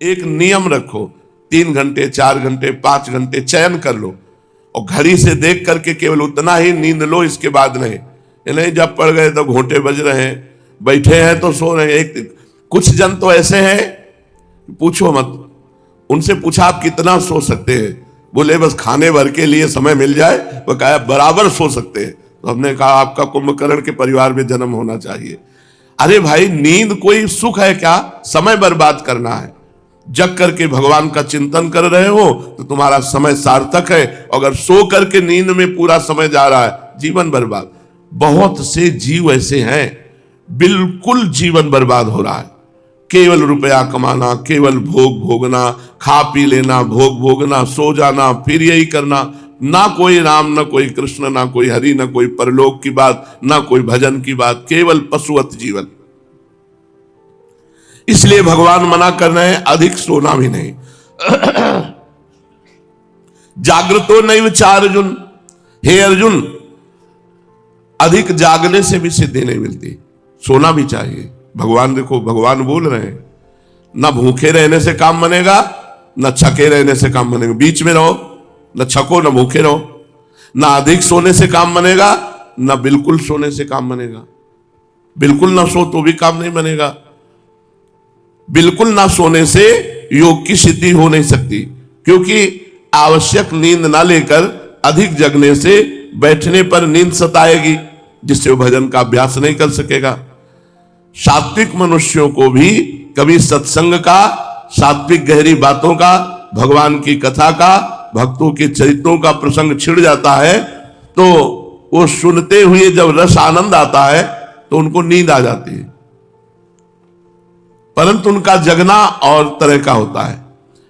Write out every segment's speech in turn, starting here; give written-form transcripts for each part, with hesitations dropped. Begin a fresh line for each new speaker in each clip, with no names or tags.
एक नियम रखो, 3 घंटे 4 घंटे 5 घंटे चयन कर लो और घड़ी से देख करके केवल उतना ही नींद लो, इसके बाद नहीं। ये नहीं जब पड़ गए तो घोंटे बज रहे हैं, बैठे हैं तो सो रहे हैं। कुछ जन तो ऐसे हैं पूछो मत, उनसे पूछा आप कितना सो सकते हैं, बोले बस खाने भर के लिए समय मिल जाए, वो कहा बराबर सो सकते हैं। तो हमने कहा आपका कुंभकर्ण के परिवार में जन्म होना चाहिए। अरे भाई नींद कोई सुख है क्या? समय बर्बाद करना है। जग करके भगवान का चिंतन कर रहे हो तो तुम्हारा समय सार्थक है, अगर सो करके नींद में पूरा समय जा रहा है जीवन बर्बाद। बहुत से जीव ऐसे हैं बिल्कुल जीवन बर्बाद हो रहा है, केवल रुपया कमाना, केवल भोग भोगना, खा पी लेना, भोग भोगना, सो जाना, फिर यही करना, ना कोई राम ना कोई कृष्ण ना कोई हरि ना कोई परलोक की बात ना कोई भजन की बात, केवल पशुवत जीवन। इसलिए भगवान मना कर रहे हैं अधिक सोना भी नहीं। जागृतो नैव चार अर्जुन, हे अर्जुन अधिक जागने से भी सिद्धि नहीं मिलती, सोना भी चाहिए। भगवान देखो, भगवान बोल रहे हैं ना भूखे रहने से काम बनेगा ना छके रहने से काम बनेगा, बीच में रहो, न छको न भूखे रहो। ना अधिक सोने से काम बनेगा ना बिल्कुल सोने से काम बनेगा। बिल्कुल ना सो तो भी काम नहीं बनेगा। बिल्कुल ना सोने से योग की सिद्धि हो नहीं सकती, क्योंकि आवश्यक नींद ना लेकर अधिक जगने से बैठने पर नींद सताएगी, जिससे वो भजन का अभ्यास नहीं कर सकेगा। सात्विक मनुष्यों को भी कभी सत्संग का, सात्विक गहरी बातों का, भगवान की कथा का, भक्तों के चरित्रों का प्रसंग छिड़ जाता है तो वो सुनते हुए जब रस आनंद आता है तो उनको नींद आ जाती है, परंतु उनका जगना और तरह का होता है।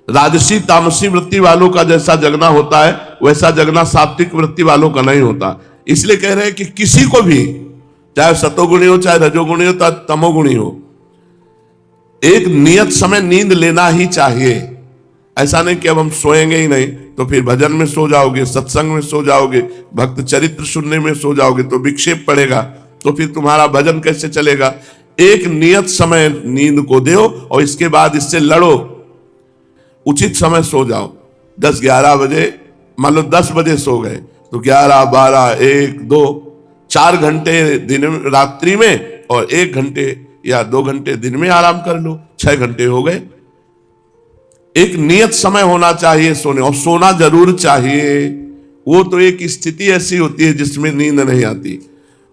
राजसी तामसी वृत्ति वालों का जैसा जगना होता है वैसा जगना सात्विक वृत्ति वालों का नहीं होता। इसलिए कह रहे हैं कि किसी को भी, चाहे सतोगुणी हो चाहे रजोगुणी हो चाहे तमोगुणी हो, एक नियत समय नींद लेना ही चाहिए। ऐसा नहीं कि अब हम सोएंगे ही नहीं तो फिर भजन में सो जाओगे, सत्संग में सो जाओगे, भक्त चरित्र सुनने में सो जाओगे तो विक्षेप पड़ेगा, तो फिर तुम्हारा भजन कैसे चलेगा। एक नियत समय नींद को दो और इसके बाद इससे लड़ो। उचित समय सो जाओ, 10-11 बजे, मान लो 10 बजे सो गए तो 11, 12, 1, 2, 4 घंटे दिन रात्रि में और 1 घंटे या 2 घंटे दिन में आराम कर लो, 6 घंटे हो गए। एक नियत समय होना चाहिए सोने, और सोना जरूर चाहिए। वो तो एक स्थिति ऐसी होती है जिसमें नींद नहीं आती।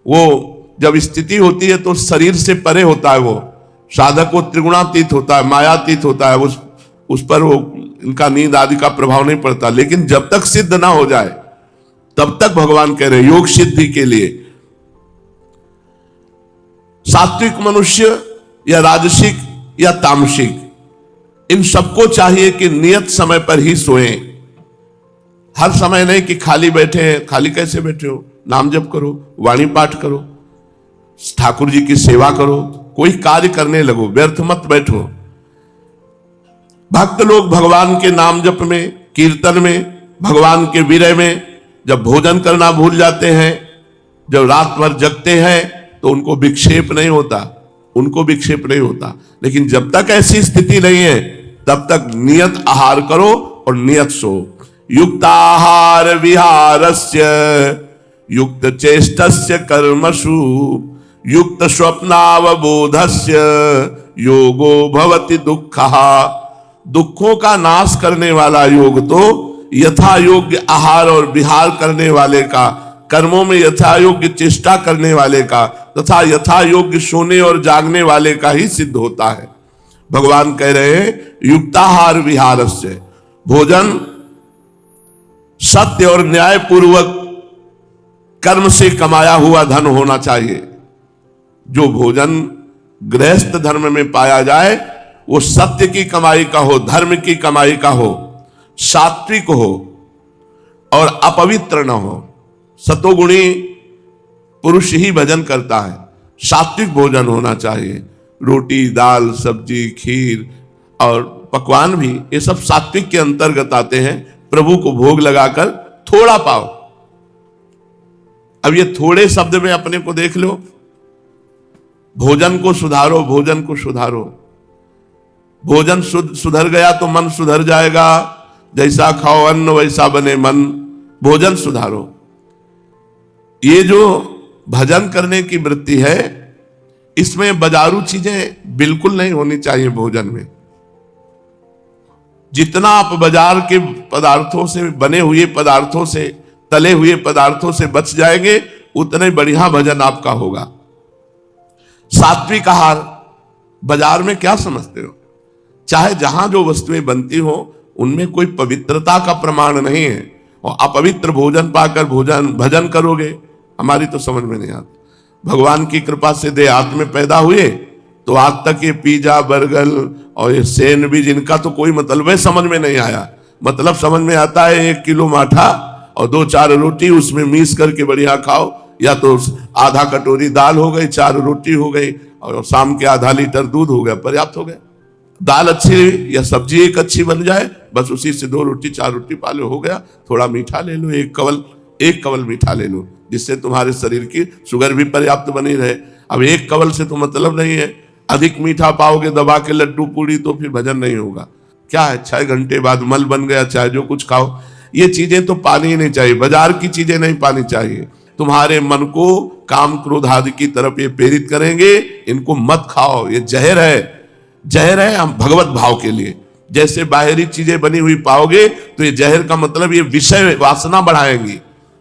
वो जब स्थिति होती है तो शरीर से परे होता है, वो साधक को त्रिगुणातीत होता है, मायातीत होता है, उस पर वो इनका नींद आदि का प्रभाव नहीं पड़ता। लेकिन जब तक सिद्ध ना हो जाए तब तक भगवान कह रहे हैं योग सिद्धि के लिए सात्विक मनुष्य या राजसिक या तामसिक, इन सबको चाहिए कि नियत समय पर ही सोएं। हर समय नहीं कि खाली बैठे हैं। खाली कैसे बैठे हो? नाम जप करो, वाणी पाठ करो, ठाकुर जी की सेवा करो, कोई कार्य करने लगो, व्यर्थ मत बैठो। भक्त लोग भगवान के नाम जप में, कीर्तन में, भगवान के विरह में जब भोजन करना भूल जाते हैं, जब रात भर जगते हैं तो उनको विक्षेप नहीं होता, उनको विक्षेप नहीं होता। लेकिन जब तक ऐसी स्थिति नहीं है तब तक नियत आहार करो और नियत सो। युक्ताहार विहारस्य युक्त चेष्टस्य कर्मसु युक्त स्वप्नावबोधस्य योगो भवति दुःखः। दुखों का नाश करने वाला योग तो यथा योग्य आहार और विहार करने वाले का, कर्मों में यथा योग्य चेष्टा करने वाले का तथा यथा योग्य सोने और जागने वाले का ही सिद्ध होता है। भगवान कह रहे हैं युक्ताहार विहारस्य, भोजन सत्य और न्याय पूर्वक कर्म से कमाया हुआ धन होना चाहिए। जो भोजन गृहस्थ धर्म में पाया जाए वो सत्य की कमाई का हो, धर्म की कमाई का हो, सात्विक हो और अपवित्र न हो। सतोगुणी पुरुष ही भजन करता है, सात्विक भोजन होना चाहिए। रोटी, दाल, सब्जी, खीर और पकवान भी, ये सब सात्विक के अंतर्गत आते हैं। प्रभु को भोग लगाकर थोड़ा पाओ। अब ये थोड़े शब्द में अपने को देख लो। भोजन को सुधारो, भोजन को सुधारो। भोजन सुधर गया तो मन सुधर जाएगा। जैसा खाओ अन्न वैसा बने मन, भोजन सुधारो। ये जो भजन करने की वृत्ति है, इसमें बाजारू चीजें बिल्कुल नहीं होनी चाहिए भोजन में। जितना आप बाजार के पदार्थों से, बने हुए पदार्थों से, तले हुए पदार्थों से बच जाएंगे, उतने बढ़िया भजन आपका होगा। सात्विक आहार, बाजार में क्या समझते हो? चाहे जहां जो वस्तुएं बनती हो उनमें कोई पवित्रता का प्रमाण नहीं है, और अपवित्र भोजन पाकर भजन करोगे, हमारी तो समझ में नहीं आता। भगवान की कृपा से देहात में पैदा हुए तो आज तक ये पिज्जा, बर्गर और ये सैंडविच, इनका तो कोई मतलब है समझ में नहीं आया। मतलब समझ में आता है 1 किलो माठा और 2-4 रोटी उसमें मिक्स करके बढ़िया खाओ, या तो आधा कटोरी दाल हो गई, 4 रोटी हो गई, और शाम के आधा लीटर दूध हो गया, पर्याप्त हो गया। दाल अच्छी या सब्जी एक अच्छी बन जाए, बस उसी से 2 रोटी 4 रोटी पालो, हो गया। थोड़ा मीठा ले लो, एक कवल मीठा ले लो, जिससे तुम्हारे शरीर की शुगर भी पर्याप्त बनी रहे। अब 1 कवल से तो मतलब नहीं है, अधिक मीठा पाओगे दबा के लड्डू पूड़ी तो फिर भजन नहीं होगा। क्या है, 6 घंटे बाद मल बन गया, चाहे जो कुछ खाओ। ये चीजें तो पानी ही नहीं चाहिए, बाजार की चीजें नहीं पानी चाहिए। तुम्हारे मन को काम क्रोध आदि की तरफ ये प्रेरित करेंगे, इनको मत खाओ, ये जहर है हम भगवत भाव के लिए। जैसे बाहरी चीजें बनी हुई पाओगे तो ये जहर का मतलब ये विषय वासना बढ़ाएंगी।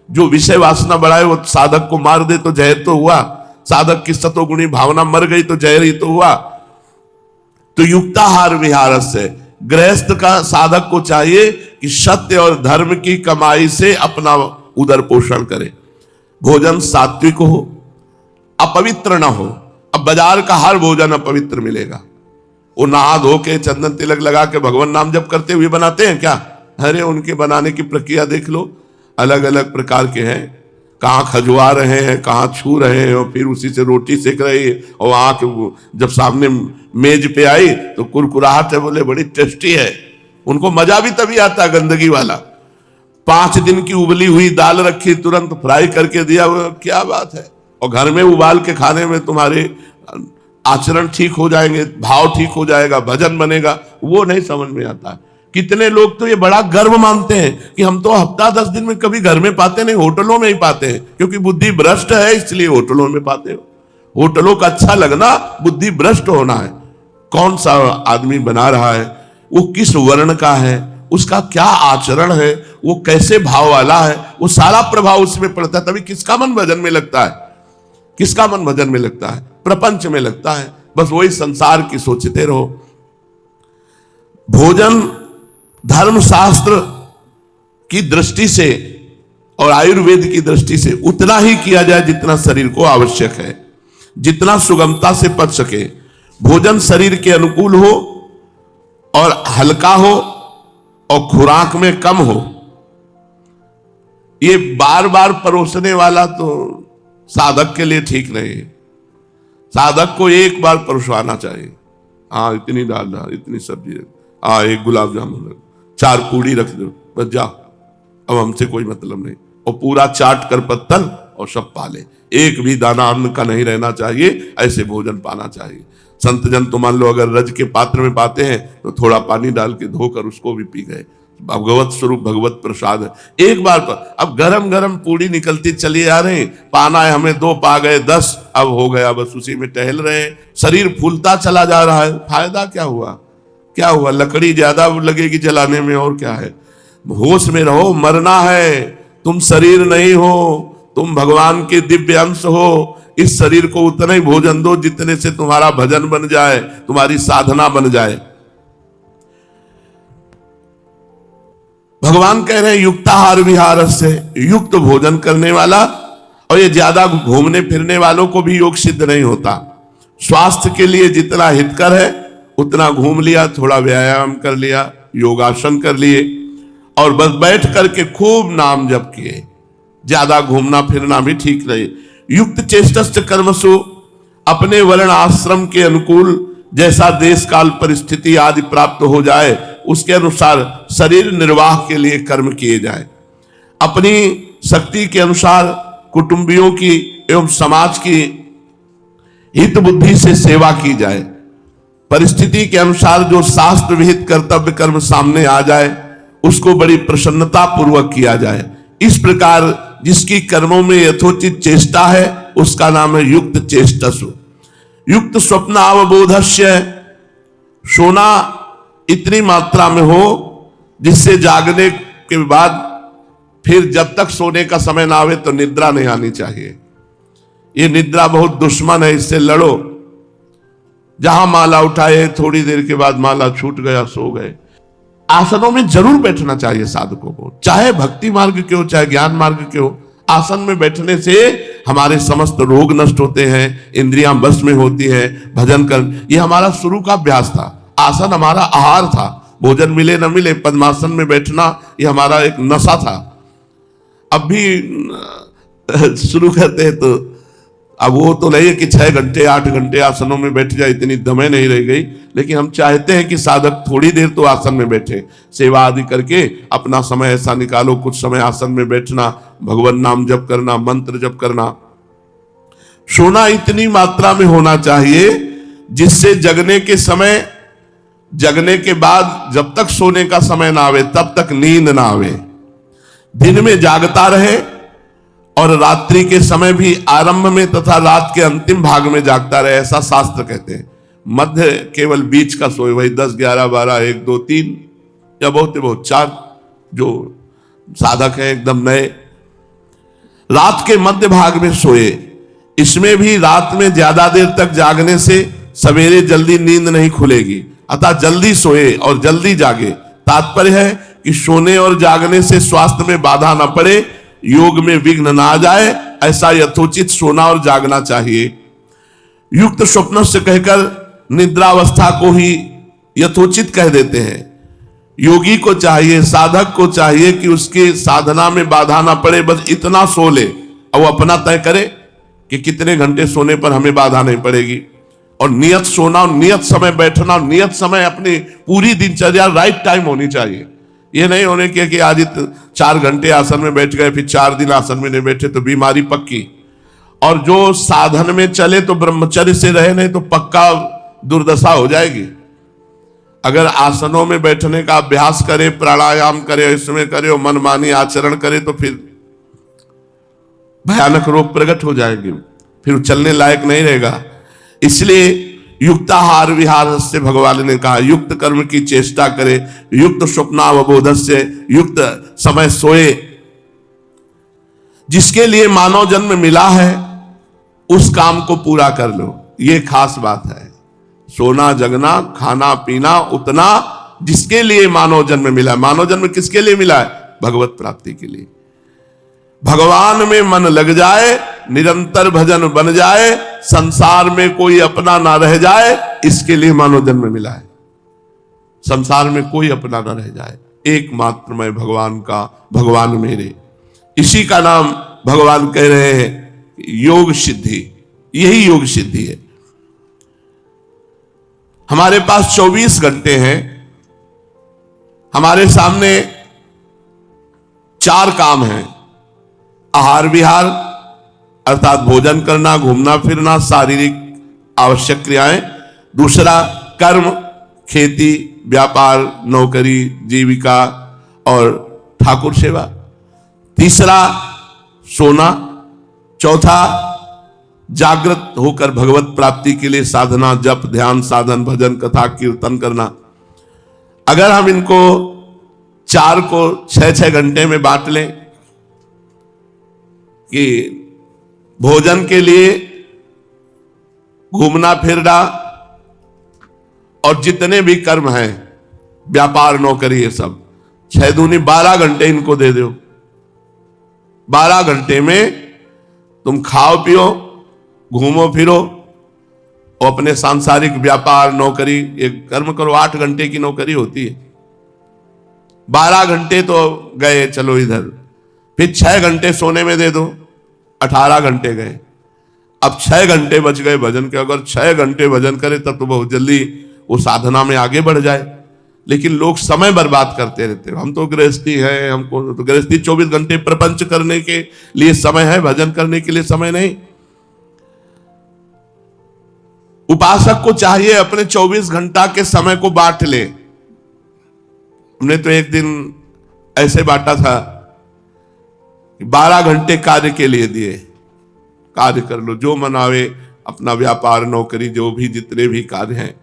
जो विषय वासना बढ़ाए वो साधक को मार दे तो जहर तो हुआ, साधक की सतोगुणी भावना मर गई तो जहर ही तो हुआ। तो युक्ताहार विहार से गृहस्थ का साधक को चाहिए कि सत्य और धर्म की कमाई से अपना उदर पोषण करे। भोजन सात्विक हो, अपवित्र ना हो। अब बाजार का हर भोजन अपवित्र मिलेगा। वो नहा धो के चंदन तिलक लगा के भगवान नाम जप करते हुए बनाते हैं क्या? अरे उनके बनाने की प्रक्रिया देख लो, अलग अलग प्रकार के हैं। कहाँ खजुआ रहे हैं, कहाँ छू रहे हैं, और फिर उसी से रोटी सेक रही है, और वहां जब सामने मेज पे आई तो कुरकुराहट है, बोले बड़ी टेस्टी है। उनको मजा भी तभी आता है गंदगी वाला। 5 दिन की उबली हुई दाल रखी, तुरंत फ्राई करके दिया, क्या बात है। और घर में उबाल के खाने में तुम्हारे आचरण ठीक हो जाएंगे, भाव ठीक हो जाएगा, भजन बनेगा। वो नहीं समझ में आता। कितने लोग तो ये बड़ा गर्व मानते हैं कि हम तो हफ्ता 10 दिन में कभी घर में पाते नहीं, होटलों में ही पाते हैं, क्योंकि बुद्धि भ्रष्ट है इसलिए होटलों में पाते हो। होटलों का अच्छा लगना बुद्धि भ्रष्ट होना है। कौन सा आदमी बना रहा है, वो किस वर्ण का है, उसका क्या आचरण है, वो कैसे भाव वाला है, वो सारा प्रभाव उसमें पड़ता है। तभी किसका मन भजन में लगता है, किसका मन भजन में लगता है? प्रपंच में लगता है। बस वही संसार की सोचते रहो। भोजन धर्मशास्त्र की दृष्टि से और आयुर्वेद की दृष्टि से उतना ही किया जाए जितना शरीर को आवश्यक है, जितना सुगमता से पच सके। भोजन शरीर के अनुकूल हो और हल्का हो और खुराक में कम हो। ये बार बार परोसने वाला तो साधक के लिए ठीक नहीं है। साधक को एक बार परोसवाना चाहिए। हाँ, इतनी दाल डाल, इतनी सब्जी, हाँ 1 गुलाब जामुन, 4 पूड़ी रख दो, बस जाओ, अब हमसे कोई मतलब नहीं। और पूरा चाट कर पत्तल और सब पाले, एक भी दाना अन्न का नहीं रहना चाहिए। ऐसे भोजन पाना चाहिए। संत जन तो मान लो अगर रज के पात्र में पाते हैं तो थोड़ा पानी डाल के धोकर उसको भी पी गए। भगवत स्वरूप भगवत प्रसाद है। एक बार पर अब गरम गरम पूड़ी निकलती चली आ रही, पाना है हमें 2 पा गए 10, अब हो गया, बस उसी में टहल रहे हैं। शरीर फूलता चला जा रहा है, फायदा क्या हुआ? क्या हुआ? लकड़ी ज्यादा लगेगी जलाने में, और क्या है। होश में रहो, मरना है। तुम शरीर नहीं हो, तुम भगवान के दिव्य अंश हो। इस शरीर को उतना ही भोजन दो जितने से तुम्हारा भजन बन जाए, तुम्हारी साधना बन जाए। भगवान कह रहे हैं युक्ताहार विहार से, युक्त भोजन करने वाला। और ये ज्यादा घूमने फिरने वालों को भी योग सिद्ध नहीं होता। स्वास्थ्य के लिए जितना हितकर है उतना घूम लिया, थोड़ा व्यायाम कर लिया, योगासन कर लिए, और बस बैठ करके खूब नाम जप किए। ज्यादा घूमना फिरना भी ठीक नहीं। युक्त चेष्टस्य कर्मसु, अपने वर्ण आश्रम के अनुकूल जैसा देश काल परिस्थिति आदि प्राप्त हो जाए उसके अनुसार शरीर निर्वाह के लिए कर्म किए जाए। अपनी शक्ति के अनुसार कुटुंबियों की एवं समाज की हित बुद्धि से सेवा की जाए। परिस्थिति के अनुसार जो शास्त्र विहित कर्तव्य कर्म सामने आ जाए उसको बड़ी प्रसन्नता पूर्वक किया जाए। इस प्रकार जिसकी कर्मों में यथोचित चेष्टा है उसका नाम है युक्त चेष्टसु। युक्त स्वप्न अवबोधस्य, सोना इतनी मात्रा में हो जिससे जागने के बाद फिर जब तक सोने का समय ना आवे तो निद्रा नहीं आनी चाहिए। ये निद्रा बहुत दुश्मन है, इससे लड़ो। जहां माला उठाए थोड़ी देर के बाद माला छूट गया, सो गए। आसनों में जरूर बैठना चाहिए साधकों को, चाहे भक्ति मार्ग के हो चाहे ज्ञान मार्ग के हो। आसन में बैठने से हमारे समस्त रोग नष्ट होते हैं, इंद्रियां बस में होती है, भजन कर। ये हमारा शुरू का अभ्यास था। आसन हमारा आहार था, भोजन मिले न मिले पद्मासन में बैठना ये हमारा एक नशा था। अब भी शुरू करते हैं तो अब वो तो नहीं है कि 6 घंटे 8 घंटे आसनों में बैठ जाए, इतनी दमें नहीं रह गई। लेकिन हम चाहते हैं कि साधक थोड़ी देर तो आसन में बैठे, सेवा आदि करके अपना समय ऐसा निकालो, कुछ समय आसन में बैठना, भगवान नाम जप करना, मंत्र जप करना। सोना इतनी मात्रा में होना चाहिए जिससे जगने के समय, जगने के बाद जब तक सोने का समय ना आवे तब तक नींद ना आवे। दिन में जागता रहे और रात्रि के समय भी आरंभ में तथा रात के अंतिम भाग में जागता रहे, ऐसा शास्त्र कहते हैं। मध्य केवल बीच का सोए, वही 10, 11, 12, 1, 2, 3 या बहुत 4 जो साधक है एकदम नए, रात के मध्य भाग में सोए। इसमें भी रात में ज्यादा देर तक जागने से सवेरे जल्दी नींद नहीं खुलेगी, अतः जल्दी सोए और जल्दी जागे। तात्पर्य है कि सोने और जागने से स्वास्थ्य में बाधा न पड़े, योग में विघ्न ना आ जाए, ऐसा यथोचित सोना और जागना चाहिए। युक्त स्वप्न से कहकर निद्रावस्था को ही यथोचित कह देते हैं। योगी को चाहिए, साधक को चाहिए कि उसके साधना में बाधा ना पड़े, बस इतना सो ले और वो अपना तय करे कि कितने घंटे सोने पर हमें बाधा नहीं पड़ेगी। और नियत सोना और नियत समय बैठना और नियत समय अपनी पूरी दिनचर्या राइट टाइम होनी चाहिए। ये नहीं होने के कि आज 4 घंटे आसन में बैठ गए फिर 4 दिन आसन में नहीं बैठे तो बीमारी पक्की। और जो साधन में चले तो ब्रह्मचर्य से रहे, नहीं तो पक्का दुर्दशा हो जाएगी। अगर आसनों में बैठने का अभ्यास करे, प्राणायाम करे, इसमें करे और मनमानी आचरण करे तो फिर भयानक रोग प्रकट हो जाएंगे, फिर चलने लायक नहीं रहेगा। इसलिए युक्ताहार विहार से भगवान ने कहा युक्त कर्म की चेष्टा करे, युक्त स्वप्नावबोध से, युक्त समय सोए। जिसके लिए मानव जन्म मिला है उस काम को पूरा कर लो, ये खास बात है। सोना जगना खाना पीना उतना जिसके लिए मानव जन्म मिला है। मानव जन्म किसके लिए मिला है? भगवत प्राप्ति के लिए। भगवान में मन लग जाए, निरंतर भजन बन जाए, संसार में कोई अपना ना रह जाए, इसके लिए मानव जन्म मिला है। संसार में कोई अपना ना रह जाए, एकमात्र मैं भगवान का, भगवान मेरे। इसी का नाम भगवान कह रहे हैं योग सिद्धि। यही योग सिद्धि है। हमारे पास 24 घंटे हैं, हमारे सामने 4 काम हैं। आहार विहार अर्थात भोजन करना, घूमना फिरना, शारीरिक आवश्यक क्रियाएं। दूसरा कर्म, खेती, व्यापार, नौकरी, जीविका और ठाकुर सेवा। तीसरा सोना। चौथा जागृत होकर भगवत प्राप्ति के लिए साधना, जप, ध्यान, साधन, भजन, कथा, कीर्तन करना। अगर हम इनको 4 को 6-6 घंटे में बांट लें कि भोजन के लिए घूमना फिरना और जितने भी कर्म हैं, व्यापार, नौकरी, ये सब 6 दूनी 12 घंटे इनको दे दो। 12 घंटे में तुम खाओ पियो, घूमो फिरो और अपने सांसारिक व्यापार, नौकरी, एक कर्म करो। 8 घंटे की नौकरी होती है। 12 घंटे तो गए, चलो इधर। फिर 6 घंटे सोने में दे दो, 18 घंटे गए। अब 6 घंटे बच गए भजन के। अगर 6 घंटे भजन करे तब तो बहुत जल्दी वो साधना में आगे बढ़ जाए। लेकिन लोग समय बर्बाद करते रहते हैं। हम तो गृहस्थी है, हमको तो गृहस्थी 24 घंटे प्रपंच करने के लिए समय है, भजन करने के लिए समय नहीं। उपासक को चाहिए अपने 24 घंटा के समय को बांट ले। हमने तो एक दिन ऐसे बांटा था, 12 घंटे कार्य के लिए दिए, कार्य कर लो जो मन आवे, अपना व्यापार नौकरी जो भी जितने भी कार्य हैं।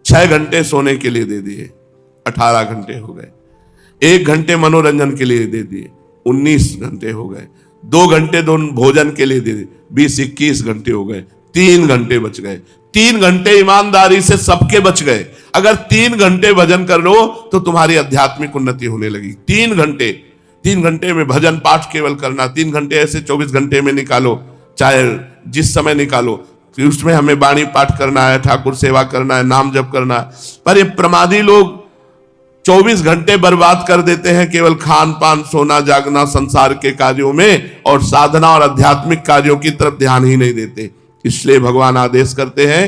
6 घंटे सोने के लिए दे दिए, 18 घंटे हो गए। 1 घंटे मनोरंजन के लिए दे दिए, 19 घंटे हो गए। 2 घंटे दोनों भोजन के लिए दे दिए, 20-21 घंटे हो गए। 3 घंटे बच गए। 3 घंटे ईमानदारी से सबके बच गए। अगर 3 घंटे भजन कर लो तो तुम्हारी आध्यात्मिक उन्नति होने लगी। 3 घंटे में भजन पाठ केवल करना, 3 घंटे ऐसे 24 घंटे में निकालो, चाहे जिस समय निकालो, कि उसमें हमें वाणी पाठ करना है, ठाकुर सेवा करना है, नाम जप करना है। पर ये प्रमादी लोग 24 घंटे बर्बाद कर देते हैं केवल खान पान सोना जागना संसार के कार्यों में, और साधना और आध्यात्मिक कार्यों की तरफ ध्यान ही नहीं देते। इसलिए भगवान आदेश करते हैं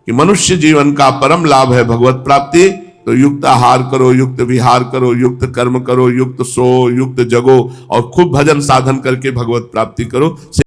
कि मनुष्य जीवन का परम लाभ है भगवत प्राप्ति। तो युक्त आहार करो, युक्त विहार करो, युक्त कर्म करो, युक्त सो, युक्त जगो और खूब भजन साधन करके भगवत प्राप्ति करो।